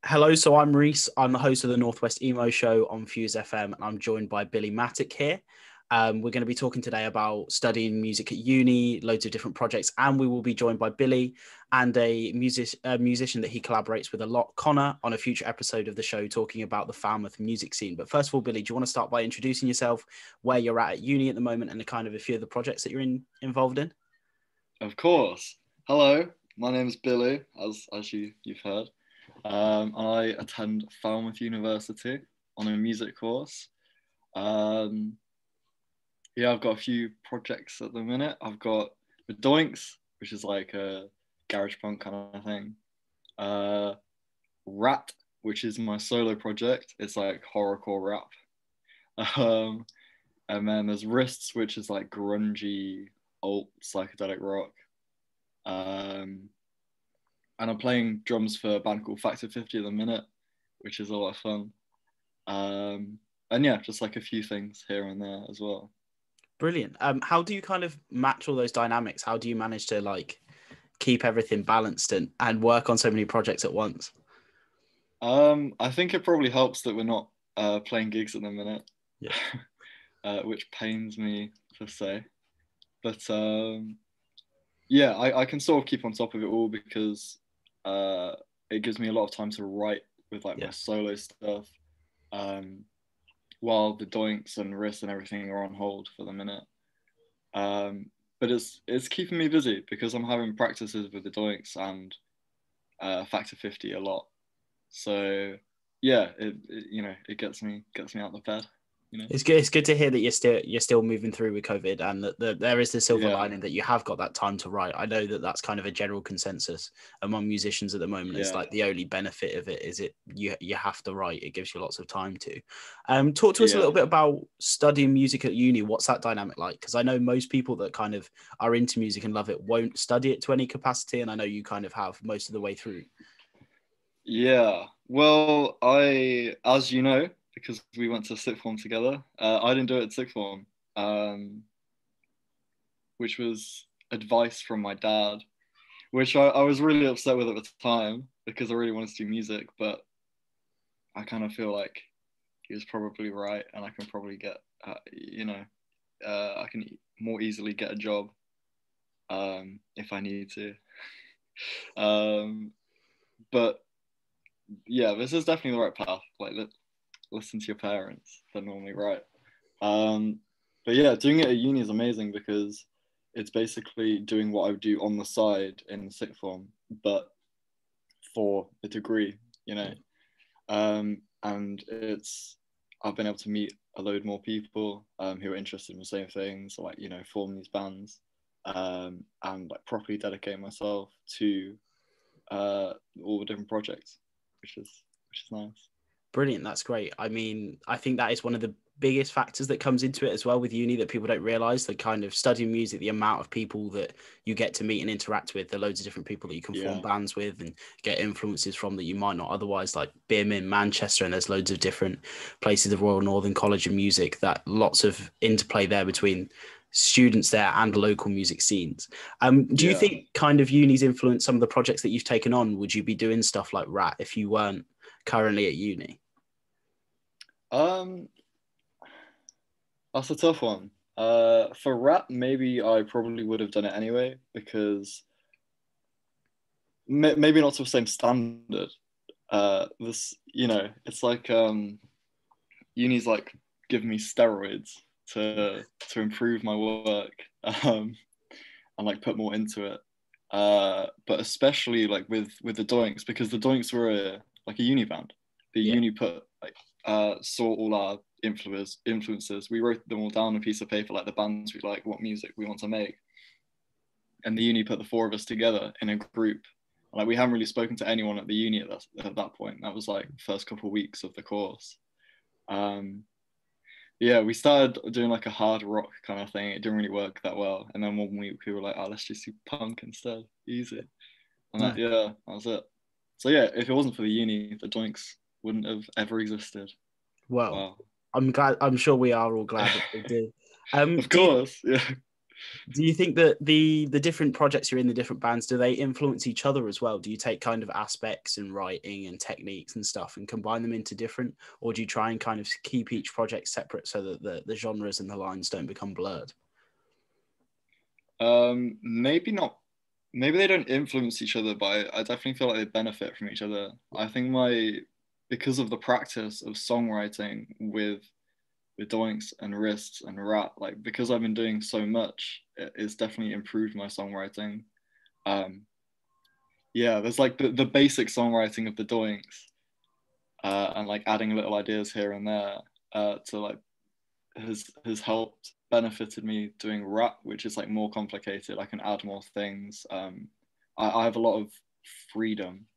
Hello, so I'm Reece. I'm the host of the Northwest Emo show on Fuse FM, and I'm joined by Billy Mattock here. We're going to be talking today about studying music at uni, loads of different projects, and we will be joined by Billy and a musician that he collaborates with a lot, Connor, on a future episode of the show talking about the Falmouth music scene. But first of all, Billy, do you want to start by introducing yourself, where you're at uni at the moment, and the kind of a few of the projects that you're involved in? Of course. Hello, my name is Billy, as you've heard. I attend Falmouth University on a music course. I've got a few projects at the minute. I've got the Doinks, which is like a garage punk kind of thing. Rat, which is my solo project. It's like horrorcore rap. And then there's Rizts, which is like grungy, alt psychedelic rock. And I'm playing drums for a band called Factor 50 at the minute, which is a lot of fun. And yeah, just like a few things here and there as well. Brilliant. How do you kind of match all those dynamics? How do you manage to like keep everything balanced and work on so many projects at once? I think it probably helps that we're not playing gigs at the minute, Yeah. Which pains me to say. But yeah, I can sort of keep on top of it all because it gives me a lot of time to write with like my solo stuff, while the Doinks and Rizts and everything are on hold for the minute. But it's keeping me busy because I'm having practices with the Doinks and Factor 50 a lot. So yeah, it gets me out of the bed. You know? It's good. It's good to hear that you're still moving through with COVID, and that there is the silver lining that you have got that time to write. I know that that's kind of a general consensus among musicians at the moment. It's like the only benefit of it is you have to write. It gives you lots of time to. Talk to us a little bit about studying music at uni. What's that dynamic like? Because I know most people that kind of are into music and love it won't study it to any capacity, and I know you kind of have most of the way through. Yeah. Well, as you know, because we went to sixth form together. I didn't do it at sixth form, which was advice from my dad, which I was really upset with at the time because I really wanted to do music, but I kind of feel like he was probably right, and I can probably get, I can more easily get a job if I need to. But yeah, this is definitely the right path. Like, listen to your parents. They're normally right. But yeah, doing it at uni is amazing because it's basically doing what I would do on the side in sixth form, but for a degree, you know. And I've been able to meet a load more people who are interested in the same things, like, you know, form these bands, and like properly dedicate myself to all the different projects, which is nice. Brilliant. That's great. I mean, I think that is one of the biggest factors that comes into it as well with uni that people don't realize. The kind of studying music, the amount of people that you get to meet and interact with, the loads of different people that you can form bands with and get influences from that you might not otherwise, like BIM in Manchester, and there's loads of different places of Royal Northern College of Music, that lots of interplay there between students there and local music scenes. Do you think kind of uni's influenced some of the projects that you've taken on? Would you be doing stuff like Rat if you weren't currently at uni? That's a tough one. For rap, maybe I probably would have done it anyway because maybe not to the same standard. It's like uni's like giving me steroids to improve my work and like put more into it. But especially like with the Doinks, because the Doinks were like a uni band. The uni put like saw all our influences. We wrote them all down on a piece of paper, like the bands we like, what music we want to make, and the uni put the four of us together in a group. Like, we hadn't really spoken to anyone at the uni at that point. That was like the first couple of weeks of the course. We started doing like a hard rock kind of thing. It didn't really work that well, and then 1 week we were like, oh, let's just do punk instead, easy. And that was it. So yeah, if it wasn't for the uni, the Doinks wouldn't have ever existed. Well, wow. I'm sure we are all glad that they do. Of course, yeah. Do you think that the different projects you're in, the different bands, do they influence each other as well? Do you take kind of aspects and writing and techniques and stuff and combine them into different, or do you try and kind of keep each project separate so that the genres and the lines don't become blurred? Maybe not. Maybe they don't influence each other, but I definitely feel like they benefit from each other. I think because of the practice of songwriting with Doinks and Rizts and Rat, like because I've been doing so much, it's definitely improved my songwriting. Yeah, there's like the basic songwriting of the Doinks, and like adding little ideas here and there, to like has helped benefited me doing rap, which is like more complicated. I can add more things. I have a lot of freedom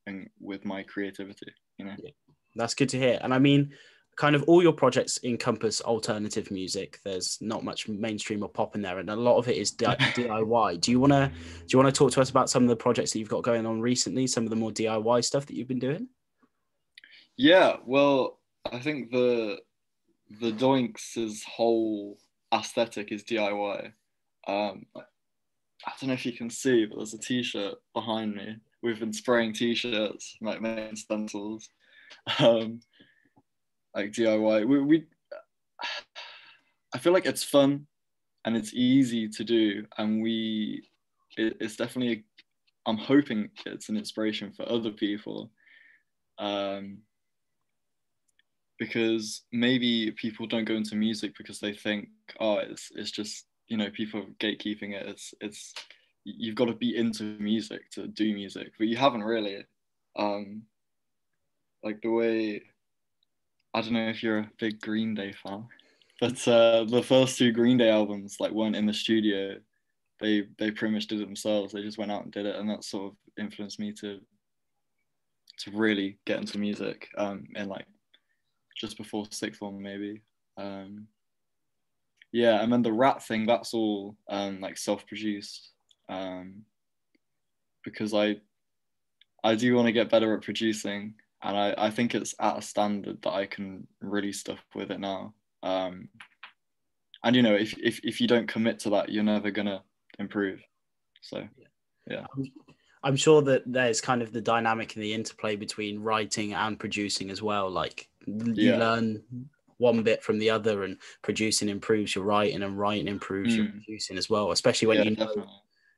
with my creativity, you know. Yeah, that's good to hear. And I mean, kind of all your projects encompass alternative music. There's not much mainstream or pop in there, and a lot of it is DIY. Do you want to talk to us about some of the projects that you've got going on recently, some of the more DIY stuff that you've been doing? Yeah, well, I think the Doinks' whole aesthetic is DIY. I don't know if you can see, but there's a t-shirt behind me. We've been spraying t-shirts, like making stencils, like DIY. I feel like it's fun and it's easy to do, and it's definitely, I'm hoping it's an inspiration for other people, because maybe people don't go into music because they think, oh, it's just, you know, people gatekeeping it. It's you've got to be into music to do music, but you haven't really. Like the way, I don't know if you're a big Green Day fan, but the first two Green Day albums like weren't in the studio. They pretty much did it themselves. They just went out and did it, and that sort of influenced me to really get into music, in like just before sixth form maybe. Yeah, and then the rap thing, that's all like self-produced, because I do want to get better at producing, and I think it's at a standard that I can really stuff with it now. And you know, if you don't commit to that, you're never gonna improve. So yeah. I'm sure that there's kind of the dynamic and the interplay between writing and producing as well. Like you learn one bit from the other, and producing improves your writing, and writing improves your producing as well, especially when you know definitely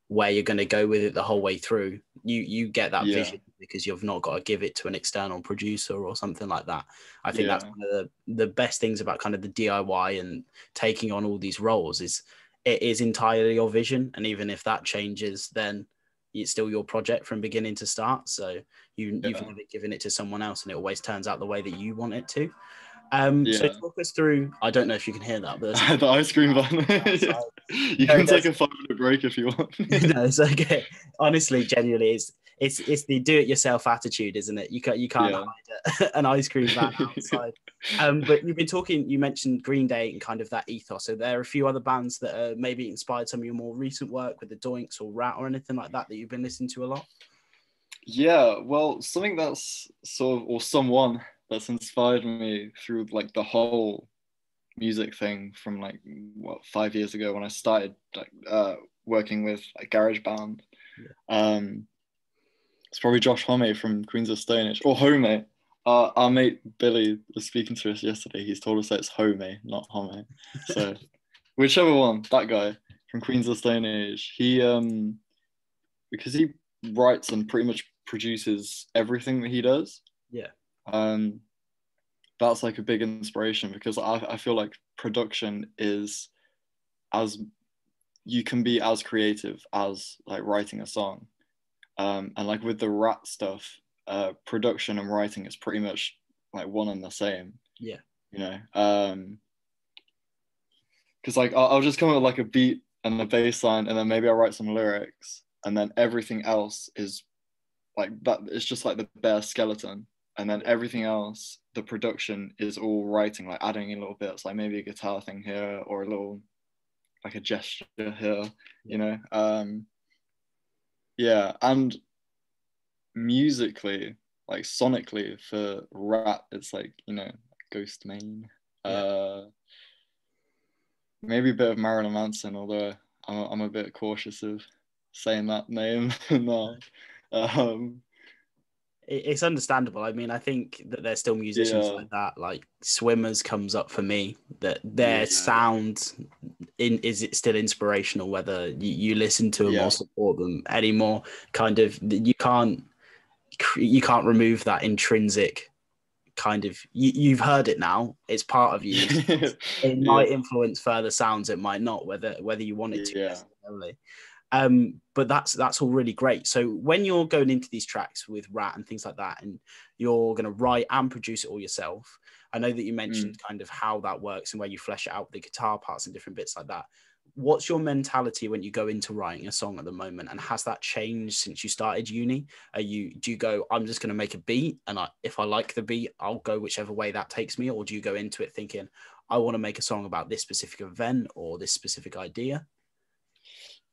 where you're going to go with it the whole way through. You get that vision because you've not got to give it to an external producer or something like that. I think that's one of the best things about kind of the DIY and taking on all these roles is it is entirely your vision, and even if that changes, then it's still your project from beginning to start. So you've never given it to someone else, and it always turns out the way that you want it to. So talk us through, I don't know if you can hear that, but the ice cream van. You can take a 5-minute break if you want. No, it's okay. Honestly, genuinely, it's the do-it-yourself attitude, isn't it? You can't hide an ice cream van outside. But you mentioned Green Day and kind of that ethos. So there are a few other bands that maybe inspired some of your more recent work with the Doinks or Rat or anything like that you've been listening to a lot? Yeah, well, something that's someone that's inspired me through like the whole music thing from like 5 years ago when I started like working with a garage band. It's probably Josh Homme from Queens of Stone Age, or Home. Our mate Billy was speaking to us yesterday. He's told us that it's Home, not Homme. So whichever one, that guy from Queens of Stone Age. He because he writes and pretty much produces everything that he does. That's like a big inspiration, because I feel like production is you can be as creative as like writing a song, and like with the Rat stuff, production and writing is pretty much like one and the same. You know, because like I'll just come up with like a beat and a bass line, and then maybe I'll write some lyrics, and then everything else is like that. It's just like the bare skeleton, and then everything else, the production is all writing, like adding in little bits, like maybe a guitar thing here or a little like a gesture here, you know. And musically, like sonically for Rat, it's like, you know, Ghost Main, maybe a bit of Marilyn Manson, although I'm a bit cautious of saying that name now. Um, It's understandable. I mean, I think that there's still musicians yeah, like that. Like Swimmers comes up for me. That their yeah, sound is it still inspirational? Whether you listen to them yeah, or support them anymore, kind of you can't remove that intrinsic kind of. You've heard it now. It's part of you. It yeah, might influence further sounds. It might not. Whether you want it to yeah, necessarily. But that's all really great. So when you're going into these tracks with Rat and things like that, and you're going to write and produce it all yourself, I know that you mentioned kind of how that works and where you flesh it out with the guitar parts and different bits like that. What's your mentality when you go into writing a song at the moment, and has that changed since you started uni? Do you go, I'm just going to make a beat, and if I like the beat, I'll go whichever way that takes me, or do you go into it thinking, I want to make a song about this specific event or this specific idea?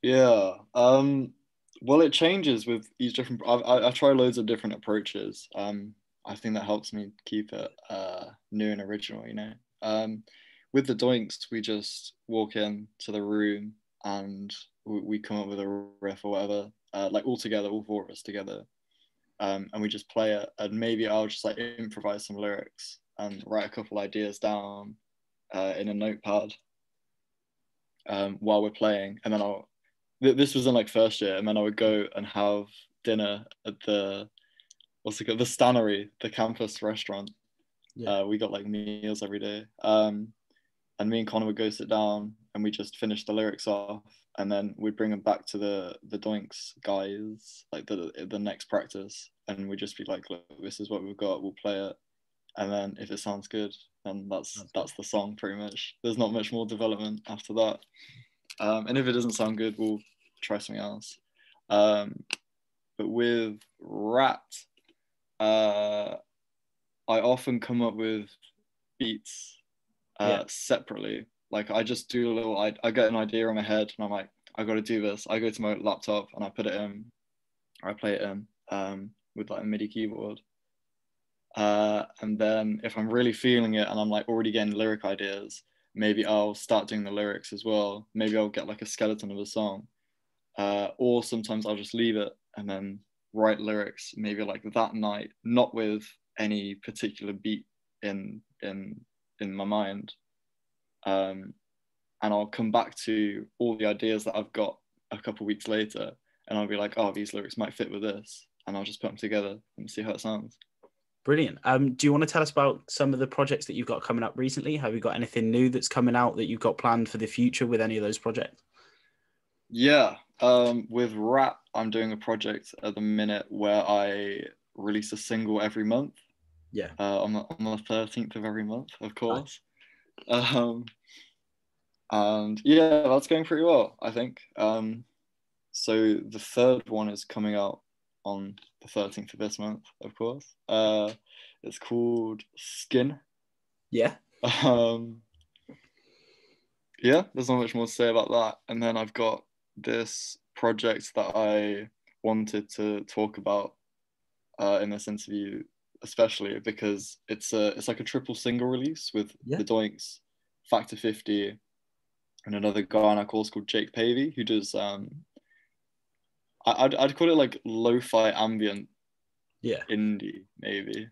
yeah. Well, it changes with each different. I try loads of different approaches. I think that helps me keep it new and original. With the Doinks, we just walk in to the room and we come up with a riff or whatever, like all together, all four of us together, and we just play it. And maybe I'll just like improvise some lyrics and write a couple ideas down in a notepad while we're playing, and then this was in like first year, and then I would go and have dinner at the what's it called, the Stannery, the campus restaurant. Yeah. We got like meals every day, and me and Connor would go sit down and we just finish the lyrics off, and then we'd bring them back to the Doinks guys like the next practice, and we'd just be like, look, this is what we've got, we'll play it, and then if it sounds good, then that's the song pretty much. There's not much more development after that. And if it doesn't sound good, we'll try something else. But with Rat, I often come up with beats separately. Like I just do a little, I get an idea in my head and I'm like, I got to do this. I go to my laptop and I put it in, or I play it in with like a MIDI keyboard. And then if I'm really feeling it and I'm like already getting lyric ideas, maybe I'll start doing the lyrics as well. Maybe I'll get like a skeleton of a song. Or sometimes I'll just leave it and then write lyrics maybe like that night, not with any particular beat in my mind. And I'll come back to all the ideas that I've got a couple of weeks later, and I'll be like, oh, these lyrics might fit with this, and I'll just put them together and see how it sounds. Brilliant. Do you want to tell us about some of the projects that you've got coming up recently? Have you got anything new that's coming out that you've got planned for the future with any of those projects? Yeah, with Rap, I'm doing a project at the minute where I release a single every month. Yeah. On the 13th of every month, of course. Nice. And yeah, that's going pretty well, I think. So the third one is coming out on the 13th of this month, of course. It's called Skin. Yeah. Yeah, there's not much more to say about that. And then I've got this project that I wanted to talk about in this interview, especially because it's like a triple single release with the Doinks, Factor 50, and another guy on our course called Jake Pavey, who does I'd call it like lo-fi ambient indie, maybe.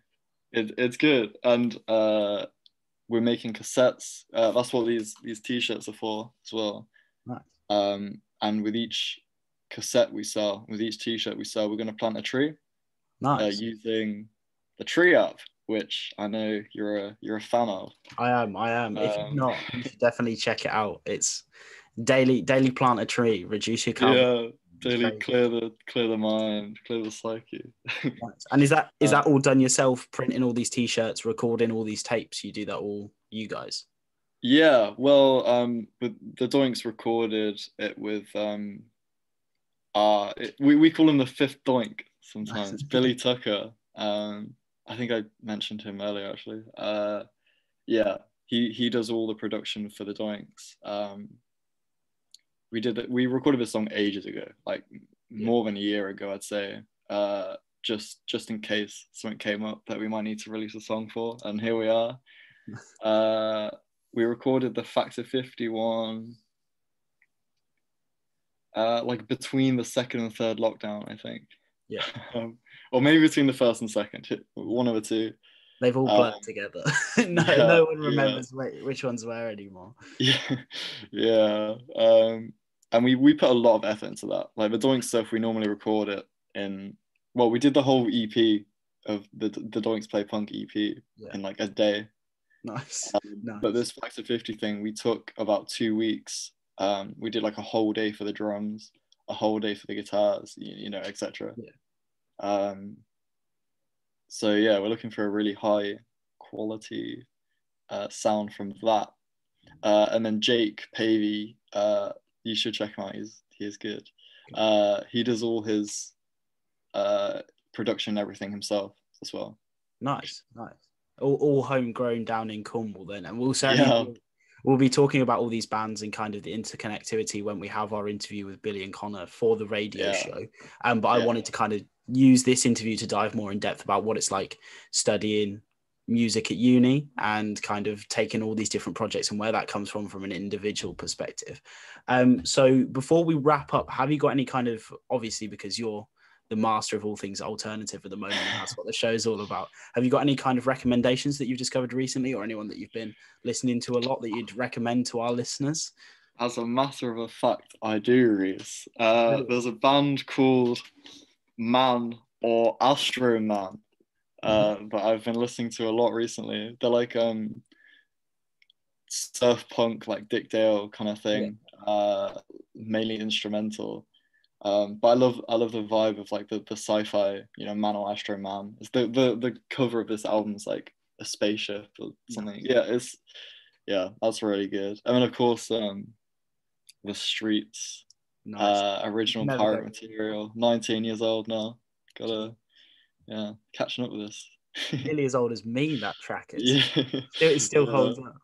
It's good. And we're making cassettes. That's what these t-shirts are for as well. Nice. And with each cassette we sell, with each t-shirt we sell, we're going to plant a tree. Nice. Using the Tree app, which I know you're a fan of. I am. If you're not, you should definitely check it out. It's daily plant a tree, reduce your carbon. Yeah, daily clear the mind, clear the psyche. Nice. And is that all done yourself, printing all these t-shirts, recording all these tapes? You do that all, you guys? Yeah, well, but the Doinks recorded it with we call him the fifth Doink sometimes, Billy Tucker. I think I mentioned him earlier actually. Yeah, he does all the production for the Doinks. We recorded this song ages ago, like more than a year ago, I'd say. Just in case something came up that we might need to release a song for, and here we are. We recorded the Factor 51 like between the second and third lockdown, I think. Yeah. Or maybe between the first and second, one of the two. They've all blurred together. No one remembers which one's where anymore. Yeah, yeah. And we put a lot of effort into that. Like the Doinks stuff, we normally record it in. Well, we did the whole EP of the Doinks Play Punk EP in like a day. Nice. But this Factor 50 thing, we took about 2 weeks. We did like a whole day for the drums, a whole day for the guitars, you know, etc. Yeah. So yeah, we're looking for a really high quality sound from that. And then Jake Pavey, you should check him out. He is good. He does all his production and everything himself as well. Nice. All homegrown down in Cornwall then, and we'll certainly we'll be talking about all these bands and kind of the interconnectivity when we have our interview with Billy and Connor for the radio show. But I wanted to kind of use this interview to dive more in depth about what it's like studying music at uni and kind of taking all these different projects and where that comes from an individual perspective. So before we wrap up, have you got any kind of, obviously because you're the master of all things alternative at the moment, and that's what the show's all about, have you got any kind of recommendations that you've discovered recently, or anyone that you've been listening to a lot that you'd recommend to our listeners? As a matter of fact, I do, Reece. There's a band called Man or Astro Man that I've been listening to a lot recently. They're like surf punk, like Dick Dale kind of thing, mainly instrumental. But I love the vibe of like the sci-fi, you know, Man or Astro Man. It's the cover of this album is like a spaceship or something. Yeah, that's really good. And then of course the Streets, original Pirate material. 19 years old now. Gotta catching up with this. Nearly as old as me, that track is. It still holds up.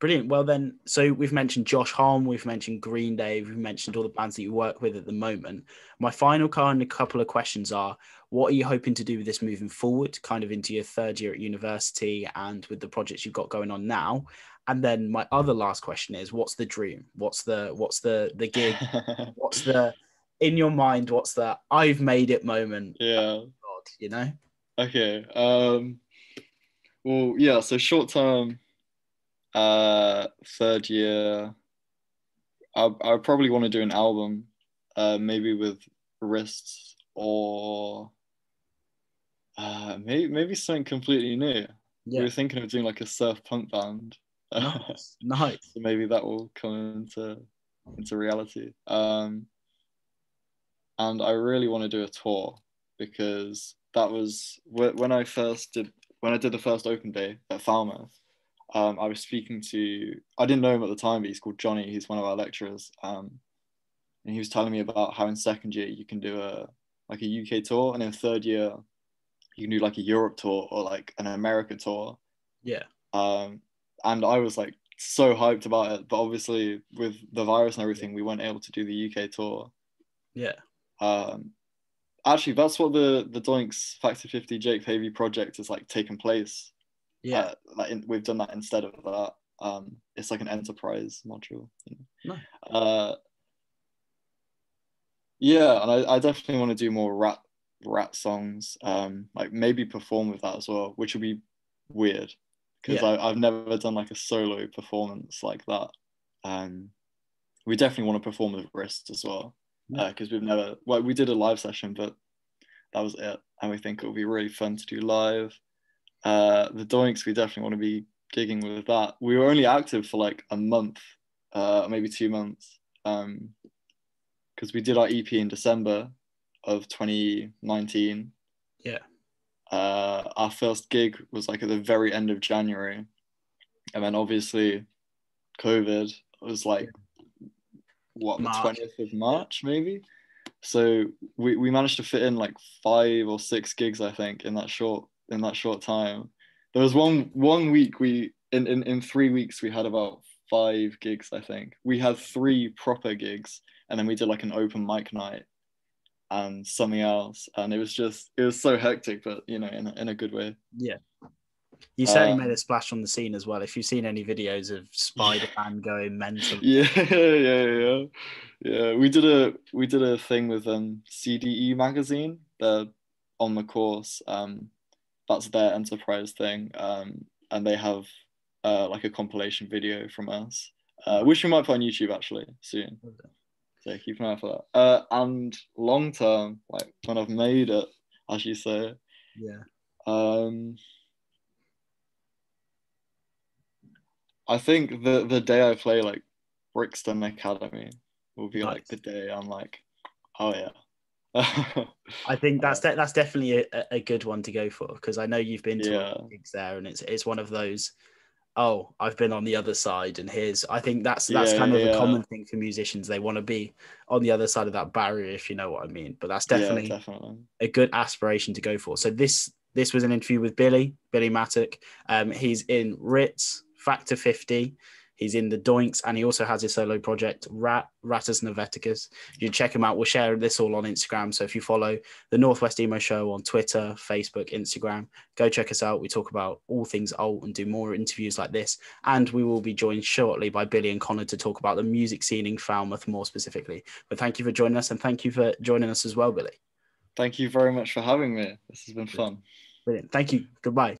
Brilliant. Well then, so we've mentioned Josh Homme, we've mentioned Green Day, we've mentioned all the bands that you work with at the moment. My final kind of couple of questions are, what are you hoping to do with this moving forward, kind of into your third year at university and with the projects you've got going on now? And then my other last question is, what's the dream? What's the gig? What's the, in your mind, what's the I've made it moment? Yeah. Oh God, you know? Okay. Well, yeah, so short term, third year, I probably want to do an album, maybe with Rizts or maybe something completely new. We were thinking of doing like a surf punk band. Nice. So maybe that will come into reality. And I really want to do a tour, because that was when I did the first open day at Falmouth. I was speaking to, I didn't know him at the time, but he's called Johnny. He's one of our lecturers. And he was telling me about how in second year you can do a UK tour, and in third year you can do like a Europe tour or like an America tour. Yeah. And I was like so hyped about it, but obviously with the virus and everything, we weren't able to do the UK tour. Yeah. Actually, that's what the Doinks Factor 50 Jake Pavey project is like taken place. Yeah. We've done that instead of that. It's like an enterprise module. No. Yeah, and I definitely want to do more rap songs. Like maybe perform with that as well, which would be weird, because I've never done like a solo performance like that. We definitely want to perform with Rizts as well, because we did a live session, but that was it, and we think it would be really fun to do live. The Doinks, we definitely want to be gigging with that. We were only active for like a month, maybe 2 months, because we did our EP in December of 2019. Yeah. Our first gig was like at the very end of January, and then obviously COVID was like the 20th of March maybe. So we managed to fit in like 5 or 6 gigs, I think, in that short time. There was one week in 3 weeks we had about 5 gigs, I think. We had 3 proper gigs, and then we did like an open mic night and something else, and it was so hectic, but you know, in a good way. Yeah. You certainly made a splash on the scene as well. If you've seen any videos of Spider-Man going mental. Yeah. We did a thing with CDE magazine. They're on the course. That's their enterprise thing. And they have like a compilation video from us, which we might put on YouTube actually soon. So keep an eye for that. And long term, like when I've made it, as you say. Yeah. I think the day I play like Brixton Academy will be like the day I'm like, oh yeah. I think that's definitely a good one to go for, because I know you've been to gigs there, and it's one of those. Oh, I've been on the other side, and I think that's kind of a common thing for musicians. They want to be on the other side of that barrier, if you know what I mean. But that's definitely a good aspiration to go for. So this was an interview with Billy Mattock. He's in Rizts, Factor 50. He's in the Doinks, and he also has his solo project, Rattus Norveticus. You check him out. We'll share this all on Instagram. So if you follow the Northwest Emo Show on Twitter, Facebook, Instagram, go check us out. We talk about all things alt and do more interviews like this. And we will be joined shortly by Billy and Connor to talk about the music scene in Falmouth more specifically. But thank you for joining us, and thank you for joining us as well, Billy. Thank you very much for having me. This has been fun. Brilliant. Thank you. Goodbye.